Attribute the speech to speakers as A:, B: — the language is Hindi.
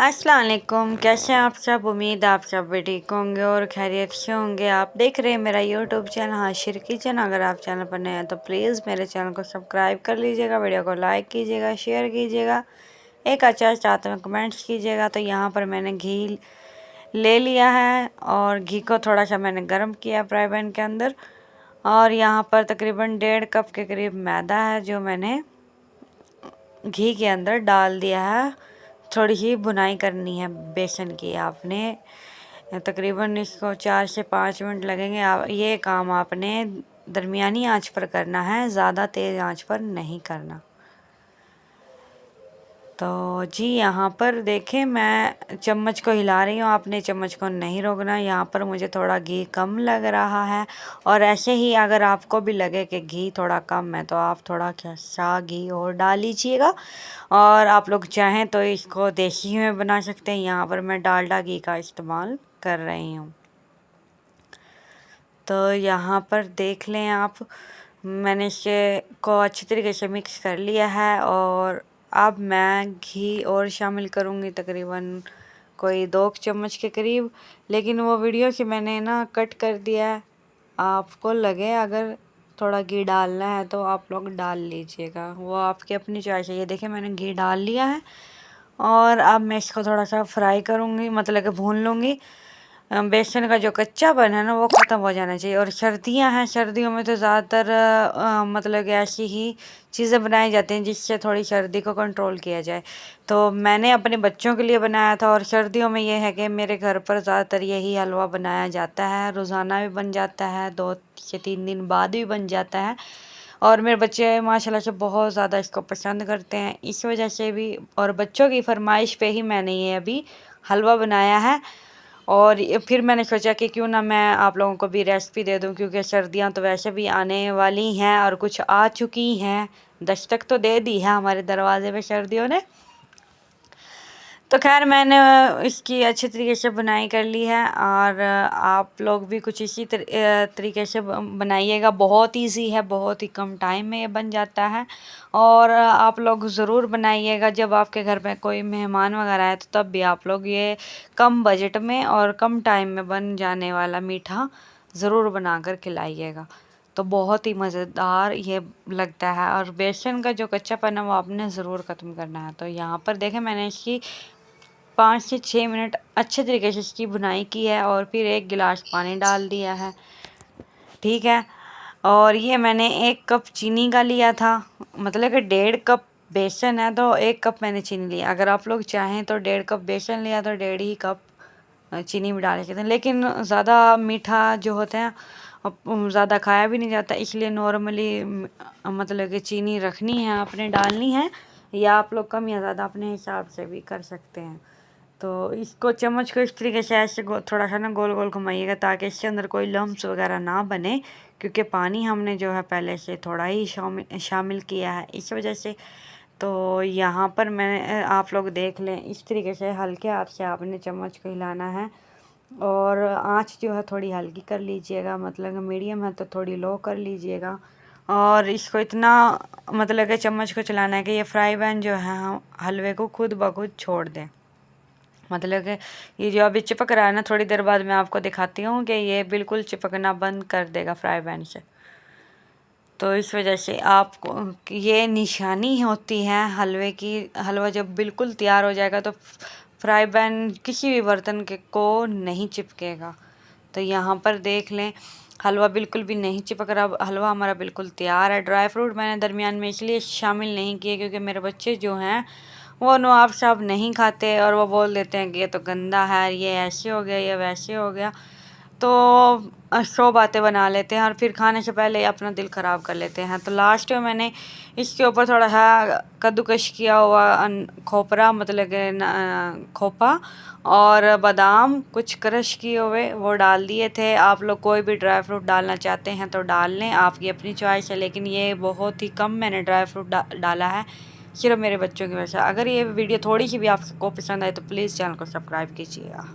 A: अस्सलाम वालेकुम। कैसे हैं आप सब? उम्मीद आप सब भी ठीक होंगे और खैरियत से होंगे। आप देख रहे हैं मेरा यूट्यूब चैनल हाशिर किचन। अगर आप चैनल पर नए हैं तो प्लीज़ मेरे चैनल को सब्सक्राइब कर लीजिएगा, वीडियो को लाइक कीजिएगा, शेयर कीजिएगा, एक अच्छा साथ में कमेंट्स कीजिएगा। तो यहाँ पर मैंने घी ले लिया है और घी को थोड़ा सा मैंने गर्म किया फ्राई पैन के अंदर। और यहाँ पर तकरीबन 1.5 कप के करीब मैदा है जो मैंने घी के अंदर डाल दिया है। थोड़ी सी भुनाई करनी है बेसन की आपने। तकरीबन इसको 4 से 5 मिनट लगेंगे। ये काम आपने दरमियानी आंच पर करना है, ज़्यादा तेज़ आंच पर नहीं करना। तो जी यहाँ पर देखें मैं चम्मच को हिला रही हूँ, आपने चम्मच को नहीं रोकना। यहाँ पर मुझे थोड़ा घी कम लग रहा है और ऐसे ही अगर आपको भी लगे कि घी थोड़ा कम है तो आप थोड़ा सा घी और डाल लीजिएगा। और आप लोग चाहें तो इसको देसी में बना सकते हैं। यहाँ पर मैं डालडा घी का इस्तेमाल कर रही हूँ। तो यहाँ पर देख लें आप, मैंने इसे को अच्छी तरीके से मिक्स कर लिया है और अब मैं घी और शामिल करूँगी तकरीबन कोई 2 चम्मच के करीब। लेकिन वो वीडियो से मैंने ना कट कर दिया है। आपको लगे अगर थोड़ा घी डालना है तो आप लोग डाल लीजिएगा, वो आपकी अपनी चॉइस है। ये देखिए मैंने घी डाल लिया है और अब मैं इसको थोड़ा सा फ्राई करूँगी, मतलब कि भून लूँगी। बेसन का जो कच्चापन है ना वो ख़त्म हो जाना चाहिए। और सर्दियां हैं, सर्दियों में तो ज़्यादातर मतलब कि ऐसी ही चीज़ें बनाई जाती हैं जिससे थोड़ी सर्दी को कंट्रोल किया जाए। तो मैंने अपने बच्चों के लिए बनाया था और सर्दियों में ये है कि मेरे घर पर ज़्यादातर यही हलवा बनाया जाता है। रोज़ाना भी बन जाता है, 2 से 3 दिन बाद भी बन जाता है। और मेरे बच्चे माशाल्लाह से बहुत ज़्यादा इसको पसंद करते हैं। इस वजह से भी और बच्चों की फरमाइश पे ही मैंने ये अभी हलवा बनाया है। और फिर मैंने सोचा कि क्यों ना मैं आप लोगों को भी रेसिपी दे दूं, क्योंकि सर्दियां तो वैसे भी आने वाली हैं और कुछ आ चुकी हैं। दस्तक तो दे दी है हमारे दरवाजे पे सर्दियों ने। तो खैर मैंने इसकी अच्छी तरीके से बुनाई कर ली है और आप लोग भी कुछ इसी तरीके से बनाइएगा। बहुत इजी है, बहुत ही कम टाइम में ये बन जाता है। और आप लोग ज़रूर बनाइएगा जब आपके घर में कोई मेहमान वगैरह आए, तो तब भी आप लोग ये कम बजट में और कम टाइम में बन जाने वाला मीठा ज़रूर बनाकर खिलाइएगा। तो बहुत ही मज़ेदार ये लगता है। और बेसन का जो कच्चापन है वो आपने ज़रूर ख़त्म करना है। तो यहाँ पर देखें मैंने इसकी 5 से 6 मिनट अच्छे तरीके से इसकी बुनाई की है और फिर 1 गिलास पानी डाल दिया है, ठीक है। और ये मैंने 1 कप चीनी का लिया था, मतलब कि 1.5 कप बेसन है तो 1 कप मैंने चीनी लिया। अगर आप लोग चाहें तो 1.5 कप बेसन लिया तो 1.5 ही कप चीनी भी डाल सकते हैं। लेकिन ज़्यादा मीठा जो होता है ज़्यादा खाया भी नहीं जाता, इसलिए नॉर्मली मतलब कि चीनी रखनी है आपने, डालनी है, या आप लोग कम या ज़्यादा अपने हिसाब से भी कर सकते हैं। तो इसको चम्मच को इस तरीके से ऐसे थोड़ा सा ना गोल गोल घुमाइएगा ताकि इसके अंदर कोई लम्स वगैरह ना बने, क्योंकि पानी हमने जो है पहले से थोड़ा ही शामिल किया है इस वजह से। तो यहाँ पर मैं आप लोग देख लें इस तरीके से हल्के हाथ से आपने चम्मच को हिलाना है और आंच जो है थोड़ी हल्की कर लीजिएगा, मतलब मीडियम है तो थोड़ी लो कर लीजिएगा। और इसको इतना मतलब कि चम्मच को चलाना है कि ये फ्राई पैन जो है हलवे को खुद ब खुद छोड़ दें। मतलब कि ये जो अभी चिपक रहा है ना, थोड़ी देर बाद मैं आपको दिखाती हूँ कि ये बिल्कुल चिपकना बंद कर देगा फ्राई पैन से। तो इस वजह से आपको ये निशानी होती है हलवे की। हलवा जब बिल्कुल तैयार हो जाएगा तो फ्राई पैन किसी भी बर्तन के को नहीं चिपकेगा। तो यहाँ पर देख लें हलवा बिल्कुल भी नहीं चिपक रहा, हलवा हमारा बिल्कुल तैयार है। ड्राई फ्रूट मैंने दरमियान में इसलिए शामिल नहीं किए क्योंकि मेरे बच्चे जो हैं वो नवाब साहब नहीं खाते और वो बोल देते हैं कि ये तो गंदा है, ये ऐसे हो गया, ये वैसे हो गया। तो 100 बातें बना लेते हैं और फिर खाने से पहले अपना दिल ख़राब कर लेते हैं। तो लास्ट में मैंने इसके ऊपर थोड़ा सा कद्दूकश किया हुआ खोपरा, मतलब कि खोपा और बादाम कुछ क्रश किए हुए वो डाल दिए थे। आप लोग कोई भी ड्राई फ्रूट डालना चाहते हैं तो डाल लें, आपकी अपनी चॉइस है। लेकिन ये बहुत ही कम मैंने ड्राई फ्रूट डाला है, सिर्फ मेरे बच्चों की वजह से। अगर ये वीडियो थोड़ी सी भी आपको पसंद आए तो प्लीज़ चैनल को सब्सक्राइब कीजिएगा।